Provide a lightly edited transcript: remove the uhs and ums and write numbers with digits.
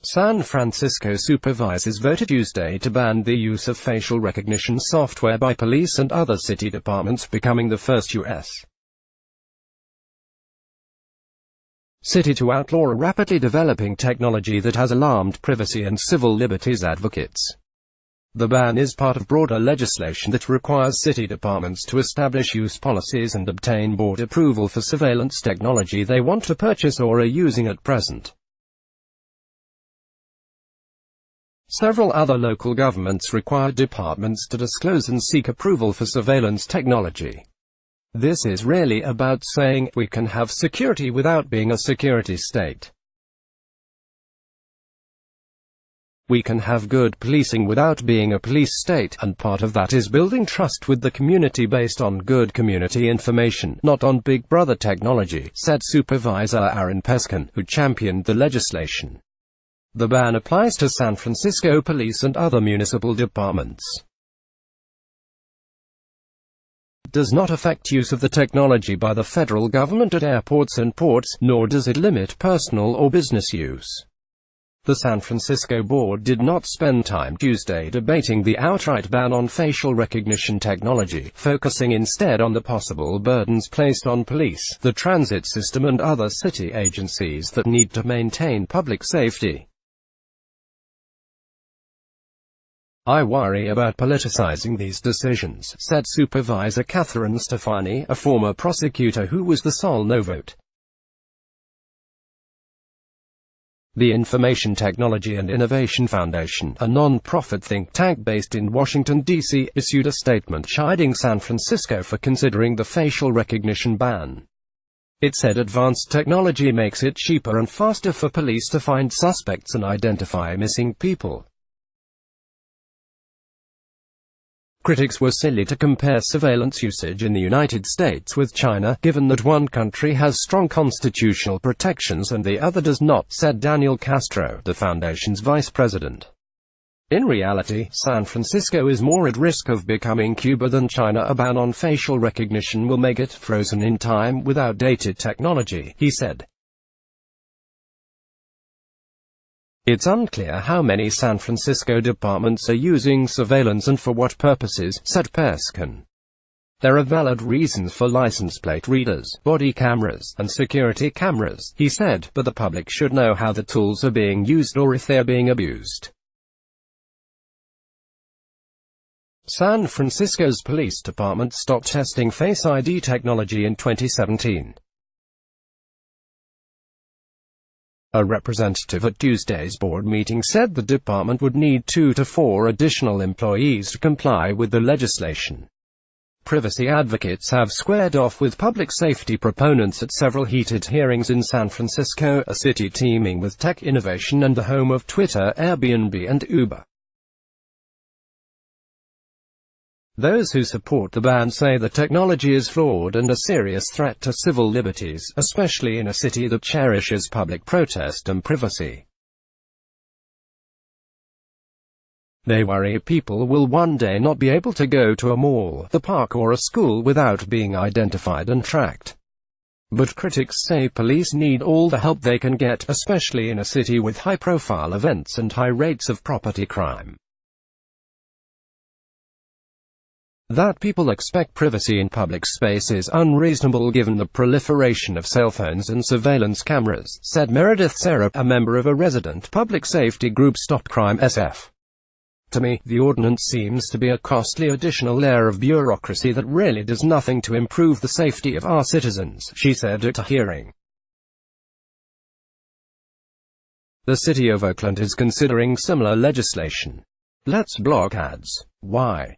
San Francisco supervisors voted Tuesday to ban the use of facial recognition software by police and other city departments, becoming the first U.S. city to outlaw a rapidly developing technology that has alarmed privacy and civil liberties advocates. The ban is part of broader legislation that requires city departments to establish use policies and obtain board approval for surveillance technology they want to purchase or are using at present. Several other local governments require departments to disclose and seek approval for surveillance technology. This is really about saying, we can have security without being a security state. We can have good policing without being a police state, and part of that is building trust with the community based on good community information, not on Big Brother technology, said Supervisor Aaron Peskin, who championed the legislation. The ban applies to San Francisco police and other municipal departments. It does not affect use of the technology by the federal government at airports and ports, nor does it limit personal or business use. The San Francisco board did not spend time Tuesday debating the outright ban on facial recognition technology, focusing instead on the possible burdens placed on police, the transit system and other city agencies that need to maintain public safety. I worry about politicizing these decisions, said Supervisor Catherine Stefani, a former prosecutor who was the sole no vote. The Information Technology and Innovation Foundation, a non-profit think tank based in Washington, D.C., issued a statement chiding San Francisco for considering the facial recognition ban. It said advanced technology makes it cheaper and faster for police to find suspects and identify missing people. Critics were silly to compare surveillance usage in the United States with China, given that one country has strong constitutional protections and the other does not, said Daniel Castro, the foundation's vice president. In reality, San Francisco is more at risk of becoming Cuba than China. A ban on facial recognition will make it frozen in time with outdated technology, he said. It's unclear how many San Francisco departments are using surveillance and for what purposes, said Peskin. There are valid reasons for license plate readers, body cameras, and security cameras, he said, but the public should know how the tools are being used or if they are being abused. San Francisco's police department stopped testing Face ID technology in 2017. A representative at Tuesday's board meeting said the department would need 2 to 4 additional employees to comply with the legislation. Privacy advocates have squared off with public safety proponents at several heated hearings in San Francisco, a city teeming with tech innovation and the home of Twitter, Airbnb and Uber. Those who support the ban say the technology is flawed and a serious threat to civil liberties, especially in a city that cherishes public protest and privacy. They worry people will one day not be able to go to a mall, the park or a school without being identified and tracked. But critics say police need all the help they can get, especially in a city with high-profile events and high rates of property crime. That people expect privacy in public space is unreasonable given the proliferation of cell phones and surveillance cameras, said Meredith Serra, a member of a resident public safety group Stop Crime SF. To me, the ordinance seems to be a costly additional layer of bureaucracy that really does nothing to improve the safety of our citizens, she said at a hearing. The city of Oakland is considering similar legislation. Let's block ads. Why?